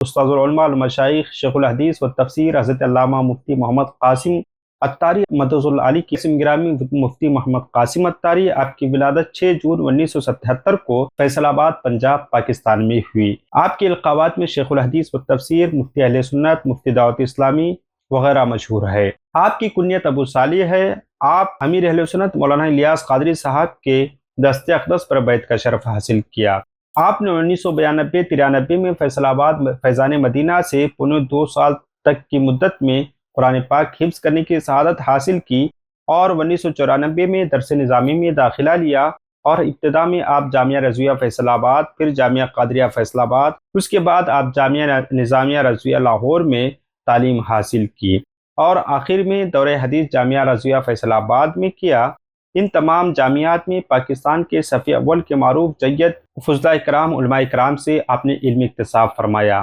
استاذ العلماء المشائخ شیخ الحدیث و تفسیر حضرت علامہ مفتی محمد قاسم اتاری مدظ العلی کی اسم گرامی مفتی محمد قاسم اتاری، آپ کی ولادت 6 جون 1977 کو فیصل آباد پنجاب پاکستان میں ہوئی۔ آپ کے القابات میں شیخ الحدیث و تفسیر، مفتی اہل سنت، مفتی دعوت اسلامی وغیرہ مشہور ہے۔ آپ کی کنیت ابو صالح ہے۔ آپ امیر اہل سنت مولانا الیاس قادری صاحب کے دست اقدس پر بیعت کا شرف حاصل کیا۔ آپ نے 1992-93 میں فیصل آباد فیضان مدینہ سے پونے 2 سال تک کی مدت میں قرآن پاک حفظ کرنے کی سعادت حاصل کی اور 1994 میں درس نظامی میں داخلہ لیا، اور ابتدا میں آپ جامعہ رضویہ فیصل آباد، پھر جامعہ قادریہ فیصل آباد، اس کے بعد آپ جامعہ نظامیہ رضویہ لاہور میں تعلیم حاصل کی، اور آخر میں دورہ حدیث جامعہ رضویہ فیصل آباد میں کیا۔ ان تمام جامعات میں پاکستان کے صف اول کے معروف جید فضلاء کرام علماء کرام سے آپ نے علم اکتساب فرمایا۔